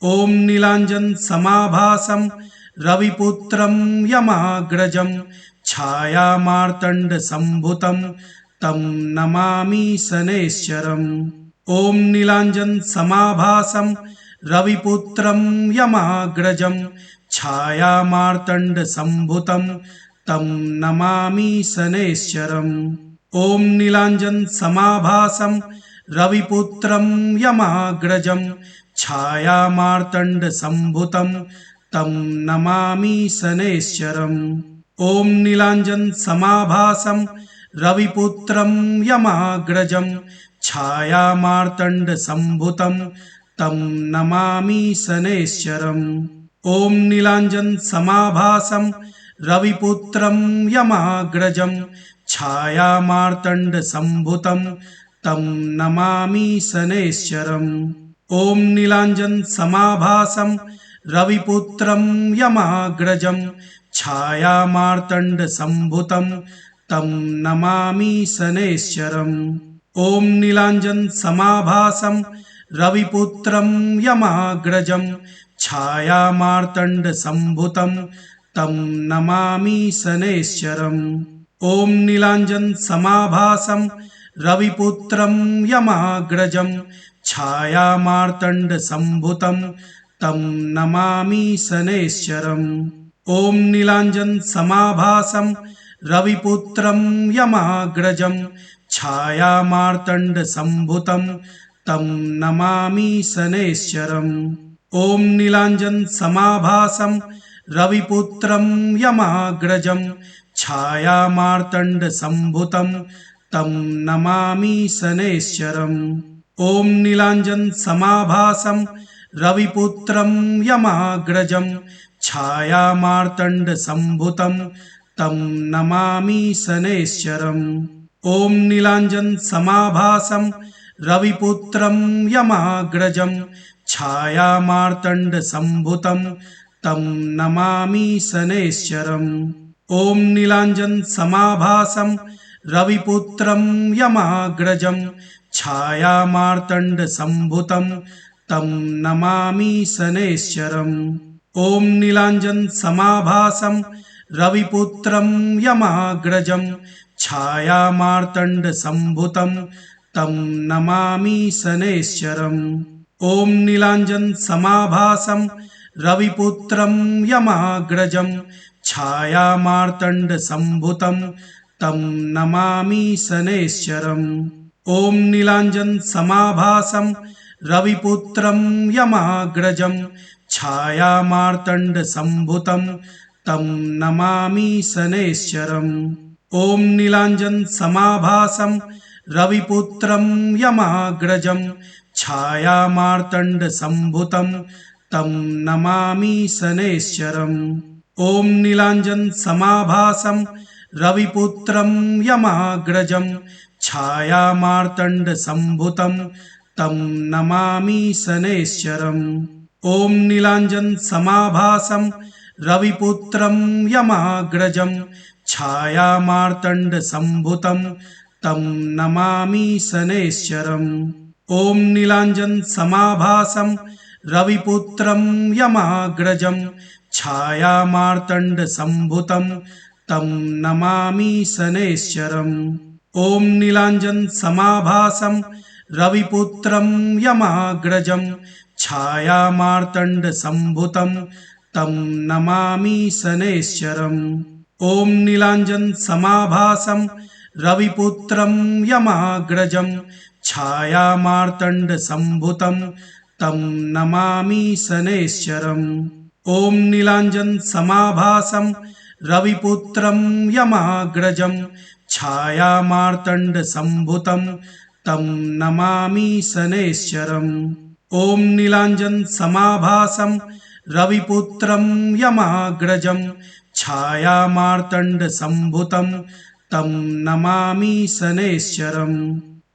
ॐ नीलाञ्जन समाभासं रविपुत्रं यमाग्रजं छायामार्तण्ड सम्भुतं तं नमामि शनैश्चरम्। ॐ नीलाञ्जन समाभासं रविपुत्रं यमाग्रजं छायामार्तण्ड सम्भुतं तं नमामि शनैश्चरम्। ॐ नीलाञ्जन समाभासं रविपुत्रं यमाग्रजं छायामार्तण्ड सम्भुतं तं नमामि शनैश्चरम्। ॐ नीलाञ्जन समाभासं रविपुत्रं यमाग्रजं छायामार्तण्ड सम्भुतं तं नमामि शनैश्चरम्। ॐ नीलाञ्जन समाभासं रविपुत्रं यमाग्रजं छायामार्तण्ड सम्भुतं तं नमामि शनैश्चरम्। ॐ नीलाञ्जन समाभासं रविपुत्रं यमाग्रजं छायामार्तण्ड सम्भुतं तं नमामि शनैश्चरम्। ॐ नीलाञ्जन समाभासं रविपुत्रं यमाग्रजं छायामार्तण्ड सम्भुतं तं नमामि शनैश्चरम्। ॐ नीलाञ्जन समाभासं रविपुत्रं यमाग्रजं छायामार्तण्ड सम्भुतं तं नमामि शनैश्चरम्। ॐ नीलाञ्जन समाभासं रविपुत्रं यमाग्रजं छायामार्तण्ड सम्भुतं तं नमामि शनैश्चरम्। ॐ नीलाञ्जन समाभासं रविपुत्रं यमाग्रजं छायामार्तण्ड सम्भुतं तं नमामि शनैश्चरम्। ॐ नीलाञ्जन समाभासं रविपुत्रं यमाग्रजं छायामार्तण्ड सम्भुतं तं नमामि शनैश्चरम्। ॐ नीलाञ्जन समाभासं रविपुत्रं यमाग्रजं छायामार्तण्ड सम्भुतं तं नमामि शनैश्चरम्। ॐ नीलाञ्जन समाभासं रविपुत्रं यमाग्रजं छायामार्तण्ड सम्भुतं तं नमामि शनैश्चरम्। ॐ नीलाञ्जन समाभासं रविपुत्रं यमाग्रजं छायामार्तण्ड सम्भुतं तं नमामि शनैश्चरम्। ॐ नीलाञ्जन समाभासं रविपुत्रं यमाग्रजं छायामार्तण्ड सम्भुतं तं नमामि शनैश्चरम्। ॐ नीलाञ्जन समाभासं रविपुत्रं यमाग्रजं छायामार्तण्ड सम्भुतं तं नमामि शनैश्चरम्। ॐ नीलाञ्जन समाभासं रविपुत्रं यमाग्रजं छायामार्तण्ड सम्भुतं तं नमामि शनैश्चरम्। ॐ नीलाञ्जन समाभासं रविपुत्रं यमाग्रजं छायामार्तण्ड सम्भुतं तं नमामि शनैश्चरम्। ॐ नीलाञ्जन समाभासं रविपुत्रं यमाग्रजं छायामार्तण्ड सम्भुतं तं नमामि शनैश्चरम्। ॐ नीलाञ्जन समाभासं रविपुत्रं यमाग्रजं छायामार्तण्ड सम्भुतं तं नमामि शनैश्चरम्। ॐ नीलाञ्जन समाभासं रविपुत्रं यमाग्रजं छायामार्तण्ड सम्भुतं तं नमामि शनैश्चरम्। ॐ नीलाञ्जन समाभासं रविपुत्रं यमाग्रजं छायामार्तण्ड सम्भुतं तं नमामि शनैश्चरम्। ॐ नीलाञ्जन समाभासं रविपुत्रं यमाग्रजं छायामार्तण्ड सम्भुतं तं नमामि शनैश्चरम्। ॐ नीलाञ्जन समाभासं रविपुत्रं यमाग्रजं छायामार्तण्ड सम्भुतं तं नमामि शनैश्चरम्।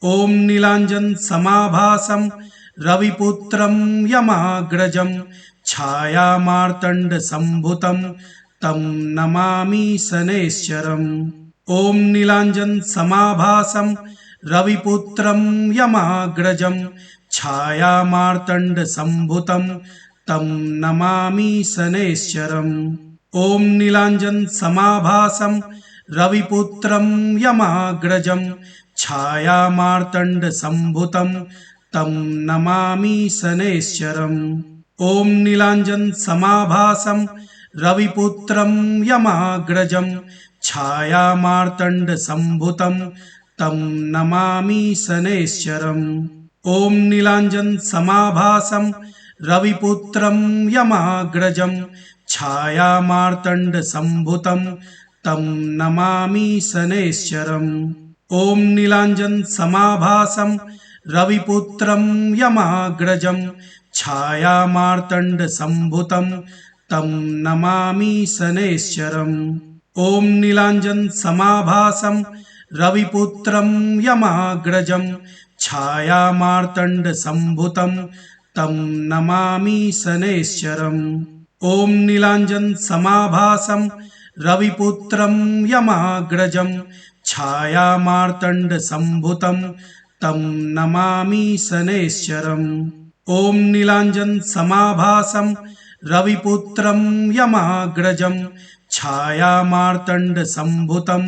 ॐ नीलाञ्जन समाभासं रविपुत्रं यमाग्रजं छायामार्तण्ड सम्भुतं तं नमामि शनैश्चरम्। ॐ नीलाञ्जन समाभासं रविपुत्रं यमाग्रजं छायामार्तण्ड सम्भुतं तं नमामि शनैश्चरम्। ॐ नीलाञ्जनसमाभासं रविपुत्रं यमाग्रजं छायामार्तण्डसम्भुतं तं नमामि शनैश्चरम्। ॐ नीलाञ्जनसमाभासं रविपुत्रं यमाग्रजं छायामार्तण्डसम्भुतं तं नमामि शनैश्चरम्। ॐ नीलाञ्जनसमाभासं रविपुत्रं यमाग्रजं छायामार्तण्डसम्भुतं तं नमामि शनैश्चरम्। ॐ नीलाञ्जनसमाभासं रविपुत्रं यमाग्रजं छायामार्तण्डसम्भुतं तं नमामि शनैश्चरम्। ॐ नीलाञ्जनसमाभासं रविपुत्रं यमाग्रजं छायामार्तण्डसम्भुतं तं नमामि शनैश्चरम्। ॐ नीलाञ्जनसमाभासं रविपुत्रं यमाग्रजं छायामार्तण्डसम्भुतं तं नमामि शनैश्चरम्। ॐ नीलाञ्जनसमाभासं रविपुत्रं यमाग्रजं छायामार्तण्डसम्भुतं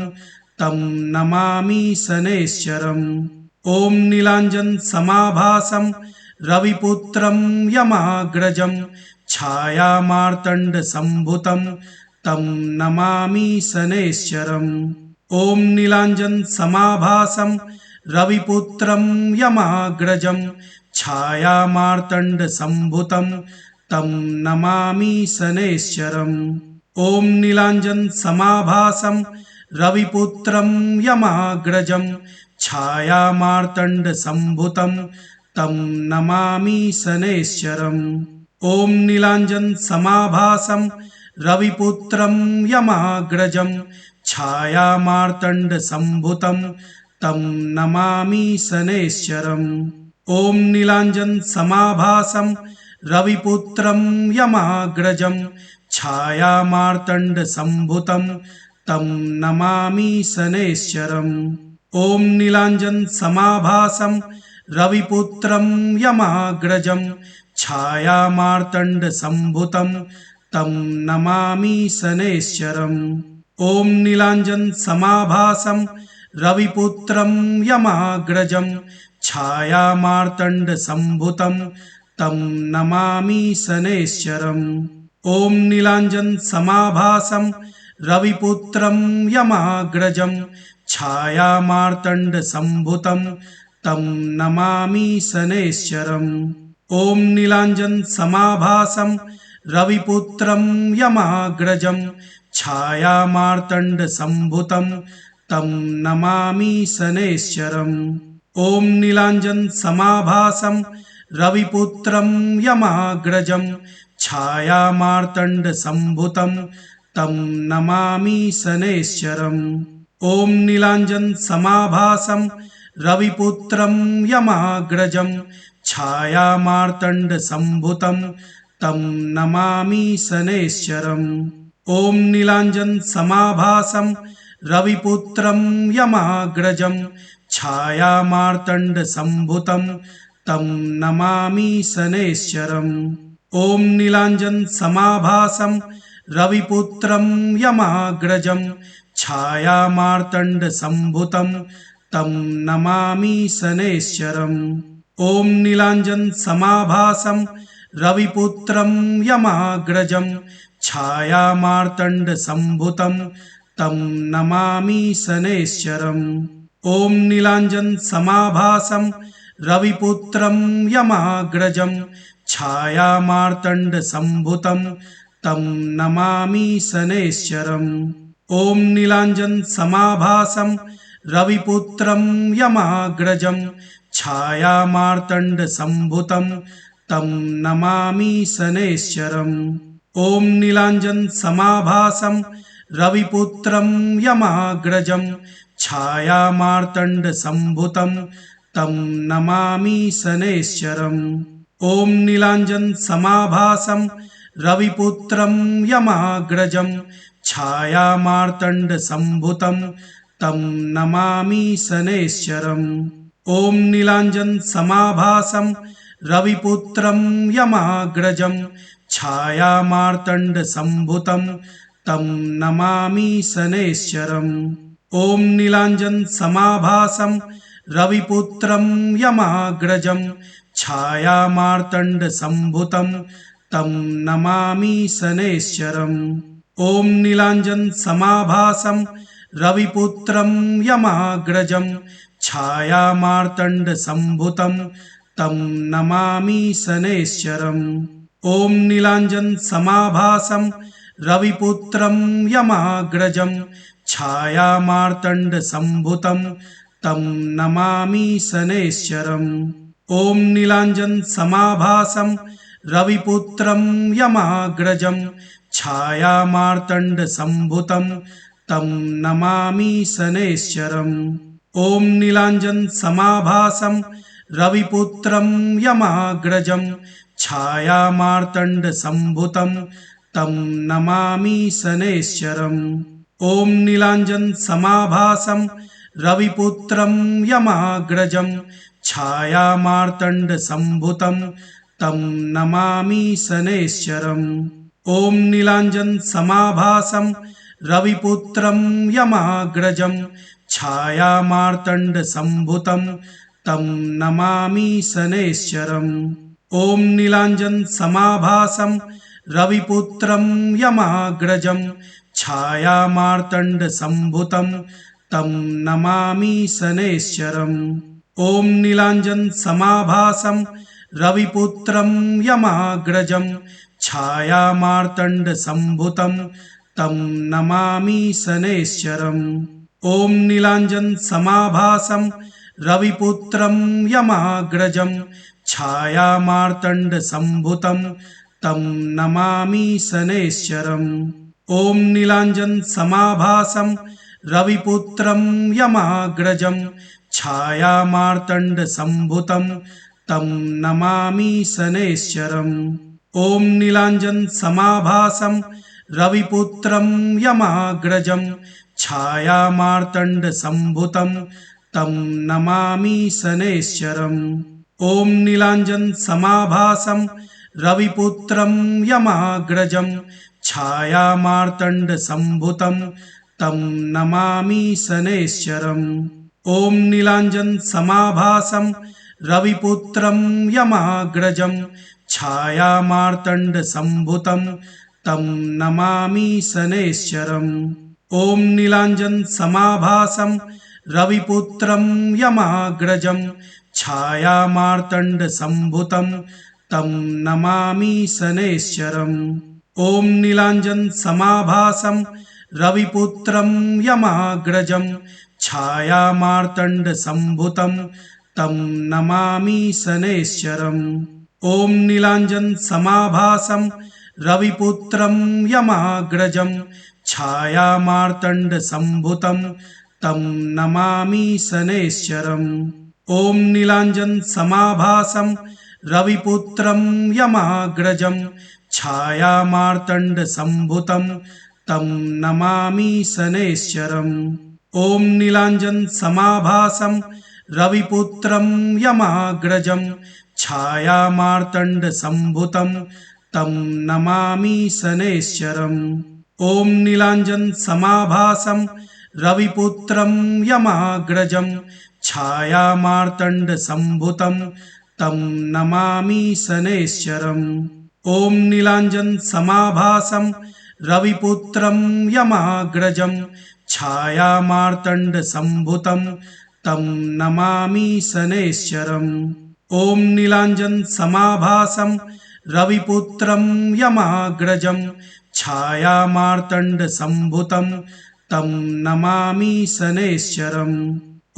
तं नमामि शनैश्चरम्। ॐ नीलाञ्जनसमाभासं रविपुत्रं यमाग्रजं छायामार्तण्डसम्भुतं तं नमामि शनैश्चरम्। ॐ नीलाञ्जनसमाभासं रविपुत्रं यमाग्रजं छायामार्तण्डसम्भुतं तं नमामि शनैश्चरम्। ॐ नीलाञ्जनसमाभासं रविपुत्रं यमाग्रजं छायामार्तण्डसम्भुतं तं नमामि शनैश्चरम्। ॐ नीलाञ्जनसमाभासं रविपुत्रं यमाग्रजं छायामार्तण्डसम्भुतं तं नमामि शनैश्चरम्। ॐ नीलाञ्जनसमाभासं रविपुत्रं यमाग्रजं छायामार्तण्डसम्भुतं तं नमामि शनैश्चरम्। ॐ नीलाञ्जनसमाभासं रविपुत्रं यमाग्रजं छायामार्तण्डसम्भुतं तं नमामि शनैश्चरम्। ॐ नीलाञ्जनसमाभासं रविपुत्रं यमाग्रजं छायामार्तण्डसम्भुतं तं नमामि शनैश्चरम्। ॐ नीलाञ्जनसमाभासं रविपुत्रं यमाग्रजं छायामार्तण्डसम्भुतं तं नमामि शनैश्चरम्। ॐ नीलाञ्जनसमाभासं रविपुत्रं यमाग्रजं छायामार्तण्डसम्भुतं तं नमामि शनैश्चरम्। ॐ नीलाञ्जनसमाभासं रविपुत्रं यमाग्रजं छायामार्तण्डसम्भुतं तं नमामि शनैश्चरम्। ॐ नीलाञ्जनसमाभासं रविपुत्रं यमाग्रजं छायामार्तण्डसम्भुतं तं नमामि शनैश्चरम्। ॐ नीलाञ्जनसमाभासं रविपुत्रं यमाग्रजं छायामार्तण्डसम्भुतं तं नमामि शनैश्चरम्। ॐ नीलाञ्जनसमाभासं रविपुत्रं यमाग्रजं छायामार्तण्डसम्भुतं तं नमामि शनैश्चरम्। ॐ नीलाञ्जनसमाभासं रविपुत्रं यमाग्रजं छायामार्तण्डसम्भुतं तं नमामि शनैश्चरम्। ॐ नीलाञ्जनसमाभासं रविपुत्रं यमाग्रजं छायामार्तण्डसम्भुतं तं नमामि शनैश्चरम्। ॐ नीलाञ्जनसमाभासं रविपुत्रं यमाग्रजं छायामार्तण्डसम्भुतं तं नमामि शनैश्चरम्। ॐ नीलाञ्जनसमाभासं रविपुत्रं यमाग्रजं छायामार्तण्डसम्भुतं तं नमामि शनैश्चरम्। ॐ नीलाञ्जनसमाभासं रविपुत्रं यमाग्रजं छायामार्तण्डसम्भुतं तं नमामि शनैश्चरम्। ॐ नीलाञ्जनसमाभासं रविपुत्रं यमाग्रजं छायामार्तण्डसम्भुतं तं नमामि शनैश्चरम्। ॐ नीलाञ्जनसमाभासं रविपुत्रं यमाग्रजं छायामार्तण्डसम्भुतं तं नमामि शनैश्चरम्। ॐ नीलाञ्जनसमाभासं रविपुत्रं यमाग्रजं छायामार्तण्डसम्भुतं तं नमामि शनैश्चरम्। ॐ नीलाञ्जनसमाभासं रविपुत्रं यमाग्रजं छायामार्तण्डसम्भुतं तं नमामि शनैश्चरम्। ॐ नीलाञ्जनसमाभासं रविपुत्रं यमाग्रजं छायामार्तण्डसम्भुतं तं नमामि शनैश्चरम्। ॐ नीलाञ्जनसमाभासं रविपुत्रं यमाग्रजं छायामार्तण्डसम्भुतं तं नमामि शनैश्चरम्। ॐ नीलाञ्जनसमाभासं रविपुत्रं यमाग्रजं छायामार्तण्डसम्भुतं तं नमामि शनैश्चरम्। ॐ नीलाञ्जनसमाभासं रविपुत्रं यमाग्रजं छायामार्तण्डसम्भुतं तं नमामि शनैश्चरम्। ॐ नीलाञ्जनसमाभासं रविपुत्रं यमाग्रजं छायामार्तण्डसम्भुतं तं नमामि शनैश्चरम्। ॐ नीलाञ्जनसमाभासं रविपुत्रं यमाग्रजं छायामार्तण्डसम्भुतं तं नमामि शनैश्चरम्। ॐ नीलाञ्जनसमाभासं रविपुत्रं यमाग्रजं छायामार्तण्डसम्भुतं तं नमामि शनैश्चरम्। ॐ नीलाञ्जनसमाभासं रविपुत्रं यमाग्रजं छायामार्तण्डसम्भुतं तं नमामि शनैश्चरम्। ॐ नीलाञ्जनसमाभासं रविपुत्रं यमाग्रजं छायामार्तण्डसम्भुतं तं नमामि शनैश्चरम्। ॐ नीलाञ्जनसमाभासं रविपुत्रं यमाग्रजं छायामार्तण्डसम्भुतं तं नमामि शनैश्चरम्। ॐ नीलाञ्जनसमाभासं रविपुत्रं यमाग्रजं छायामार्तण्डसम्भुतं तं नमामि शनैश्चरम्। ॐ नीलाञ्जनसमाभासं रविपुत्रं यमाग्रजं छायामार्तण्डसम्भुतं तं नमामि शनैश्चरम्। ॐ नीलाञ्जनसमाभासं रविपुत्रं यमाग्रजं छायामार्तण्डसम्भुतं तं नमामि शनैश्चरम्। ॐ नीलाञ्जनसमाभासं रविपुत्रं यमाग्रजं छायामार्तण्डसम्भुतं तं नमामि शनैश्चरम्। ॐ नीलाञ्जनसमाभासं रविपुत्रं यमाग्रजं छायामार्तण्डसम्भुतं तं नमामि शनैश्चरम्। ॐ नीलाञ्जनसमाभासं रविपुत्रं यमाग्रजं छायामार्तण्डसम्भुतं तं नमामि शनैश्चरम्। ॐ नीलाञ्जनसमाभासं रविपुत्रं यमाग्रजं छायामार्तण्डसम्भुतं तं नमामि शनैश्चरम्। ॐ नीलाञ्जनसमाभासं रविपुत्रं यमाग्रजं छायामार्तण्डसम्भुतं तं नमामि शनैश्चरम्। ॐ नीलाञ्जनसमाभासं रविपुत्रं यमाग्रजं छायामार्तण्डसम्भुतं तं नमामि शनैश्चरम्।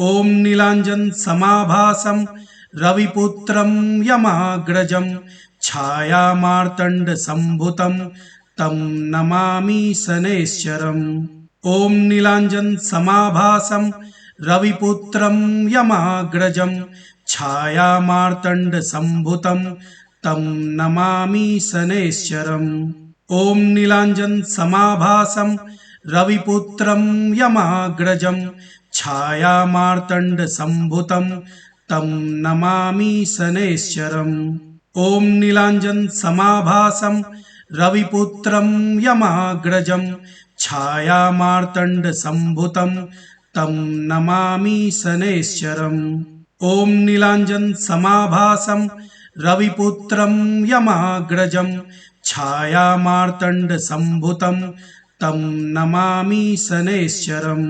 ॐ नीलाञ्जनसमाभासं रविपुत्रं यमाग्रजं छायामार्तण्डसम्भुतं तं नमामि शनैश्चरम्। ॐ नीलाञ्जनसमाभासं रविपुत्रं यमाग्रजं छायामार्तण्डसम्भुतं तं नमामि शनैश्चरम्। ॐ नीलाञ्जनसमाभासं रविपुत्रं यमाग्रजं छायामार्तण्डसम्भुतं तं नमामि शनैश्चरम्। ॐ नीलाञ्जनसमाभासं रविपुत्रं यमाग्रजं छायामार्तण्डसम्भुतं तं नमामि शनैश्चरम्। ॐ नीलाञ्जनसमाभासं रविपुत्रं यमाग्रजं छायामार्तण्डसम्भुतं तं नमामि शनैश्चरम्।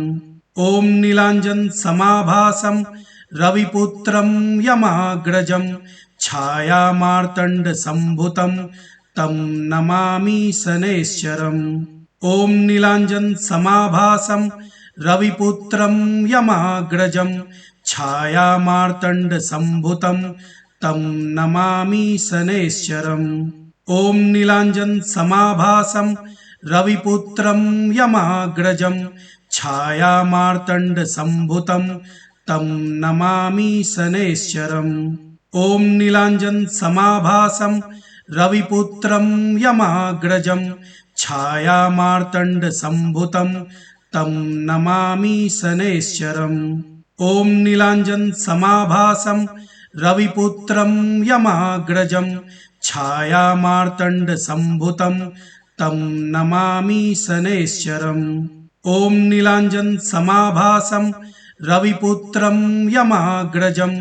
ॐ नीलाञ्जनसमाभासं रविपुत्रं यमाग्रजं छायामार्तण्डसम्भुतं तं नमामि शनैश्चरम्। ॐ नीलाञ्जनसमाभासं रविपुत्रं यमाग्रजं छायामार्तण्डसम्भुतं तं नमामि शनैश्चरम्। ॐ नीलाञ्जनसमाभासं रविपुत्रं यमाग्रजं छायामार्तण्डसम्भुतं तं नमामि शनैश्चरम्। ॐ नीलाञ्जनसमाभासं रविपुत्रं यमाग्रजं छायामार्तण्डसम्भुतं तं नमामि शनैश्चरम्। ॐ नीलाञ्जनसमाभासं रविपुत्रं यमाग्रजं छायामार्तण्डसम्भुतं तं नमामि शनैश्चरम्। ॐ नीलाञ्जनसमाभासं रविपुत्रं यमाग्रजं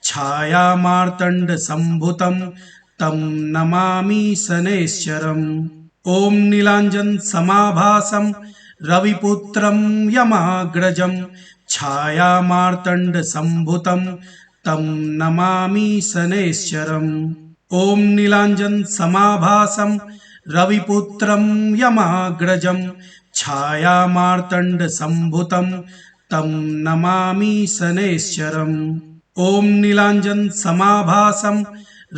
छायामार्तण्डसम्भुतं तं नमामि शनैश्चरम्। ॐ नीलाञ्जनसमाभासं रविपुत्रं यमाग्रजं छायामार्तण्डसम्भुतं तं नमामि शनैश्चरम्। ॐ नीलाञ्जनसमाभासं रविपुत्रं यमाग्रजं छायामार्तण्डसम्भुतं तं नमामि शनैश्चरम्। ॐ नीलाञ्जनसमाभासं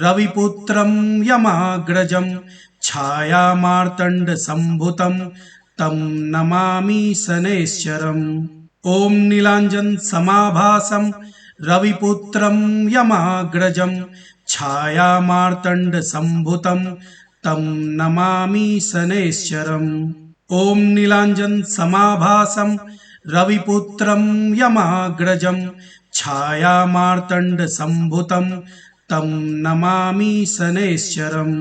रविपुत्रं यमाग्रजं छायामार्तण्डसम्भुतं तं नमामि शनैश्चरम्। ॐ नीलाञ्जनसमाभासं रविपुत्रं यमाग्रजं छायामार्तण्डसम्भुतं तं नमामि शनैश्चरम्। ॐ नीलाञ्जनसमाभासं रविपुत्रं यमाग्रजं छायामार्तण्डसम्भुतं तं नमामि शनैश्चरम्।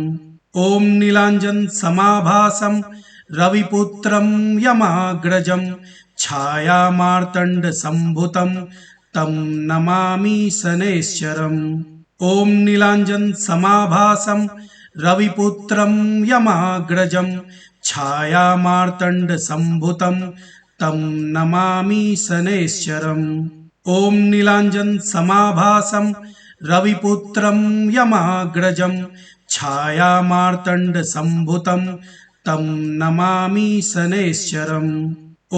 ॐ नीलाञ्जनसमाभासं रविपुत्रं यमाग्रजं छायामार्तण्डसम्भुतं तं नमामि शनैश्चरम्। ॐ नीलाञ्जनसमाभासं रविपुत्रं यमाग्रजं छायामार्तण्डसम्भुतं तं नमामि शनैश्चरम्। ॐ नीलाञ्जनसमाभासं रविपुत्रं यमाग्रजं छायामार्तण्डसम्भुतं तं नमामि शनैश्चरम्।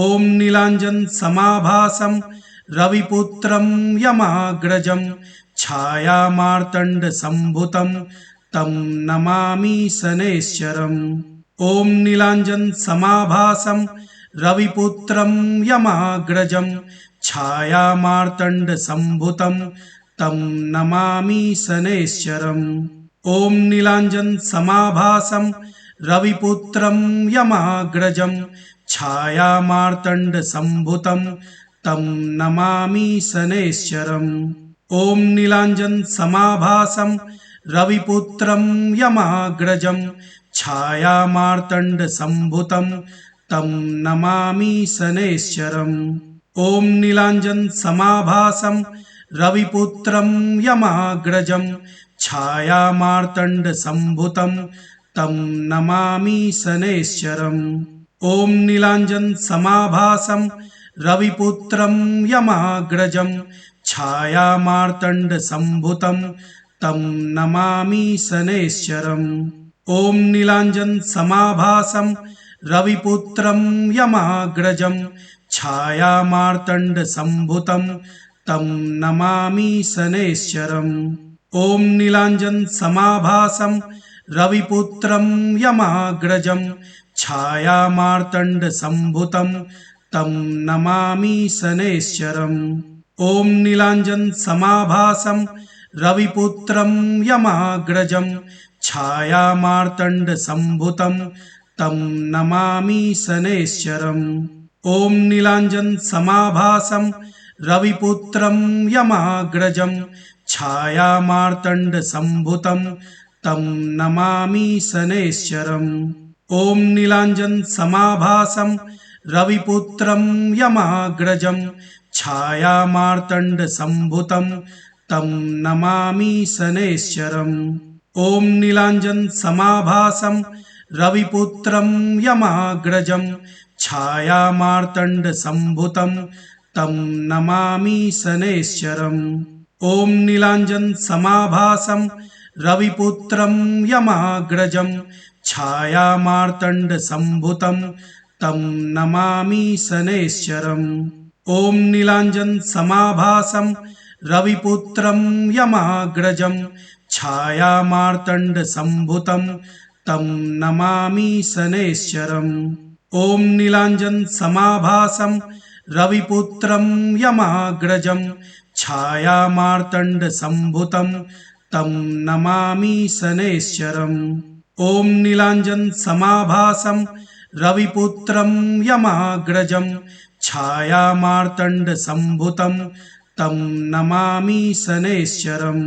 ॐ नीलाञ्जनसमाभासं रविपुत्रं यमाग्रजं छायामार्तण्डसम्भुतं तं नमामि शनैश्चरम्। ॐ नीलाञ्जनसमाभासं रविपुत्रं यमाग्रजं छायामार्तण्डसम्भुतं तं नमामि शनैश्चरम्। ॐ नीलाञ्जनसमाभासं रविपुत्रं यमाग्रजं छायामार्तण्डसम्भुतं तं नमामि शनैश्चरम्। ॐ नीलाञ्जनसमाभासं रविपुत्रं यमाग्रजं छायामार्तण्डसम्भुतं तं नमामि शनैश्चरम्। ॐ नीलाञ्जनसमाभासं रविपुत्रं यमाग्रजं छायामार्तण्डसम्भुतं तं नमामि शनैश्चरम्। ॐ नीलाञ्जनसमाभासं रविपुत्रं यमाग्रजं छायामार्तण्डसम्भुतं तं नमामि शनैश्चरम्। ॐ नीलाञ्जनसमाभासं रविपुत्रं यमाग्रजं छायामार्तण्डसम्भुतं तं नमामि शनैश्चरम्। ॐ नीलाञ्जनसमाभासं रविपुत्रं यमाग्रजं छायामार्तण्डसम्भुतं तं नमामि शनैश्चरम्। ॐ नीलाञ्जनसमाभासं रविपुत्रं यमाग्रजं छायामार्तण्डसम्भुतं तं नमामि शनैश्चरम्। ॐ नीलाञ्जनसमाभासं रविपुत्रं यमाग्रजं छायामार्तण्डसम्भुतं तं नमामि शनैश्चरम्। ॐ नीलाञ्जनसमाभासं रविपुत्रं यमाग्रजं छायामार्तण्डसम्भुतं तं नमामि शनैश्चरम्। ॐ नीलाञ्जनसमाभासं रविपुत्रं यमाग्रजं छायामार्तण्डसम्भुतं तं नमामि शनैश्चरम्। ॐ नीलाञ्जनसमाभासं रविपुत्रं यमाग्रजं छायामार्तण्डसम्भुतं तं नमामि शनैश्चरम्। ॐ नीलाञ्जनसमाभासं रविपुत्रं यमाग्रजं छायामार्तण्डसम्भुतं तं नमामि शनैश्चरम्। ॐ नीलाञ्जनसमाभासं रविपुत्रं यमाग्रजं छायामार्तण्डसम्भुतं तं नमामि शनैश्चरम्। ॐ नीलाञ्जनसमाभासं रविपुत्रं यमाग्रजं छायामार्तण्डसम्भुतं तं नमामि शनैश्चरम्। ॐ नीलाञ्जनसमाभासं रविपुत्रं यमाग्रजं छायामार्तण्डसम्भुतं तं नमामि शनैश्चरम्। ॐ नीलाञ्जनसमाभासं रविपुत्रं यमाग्रजं छायामार्तण्डसम्भुतं तं नमामि शनैश्चरम्।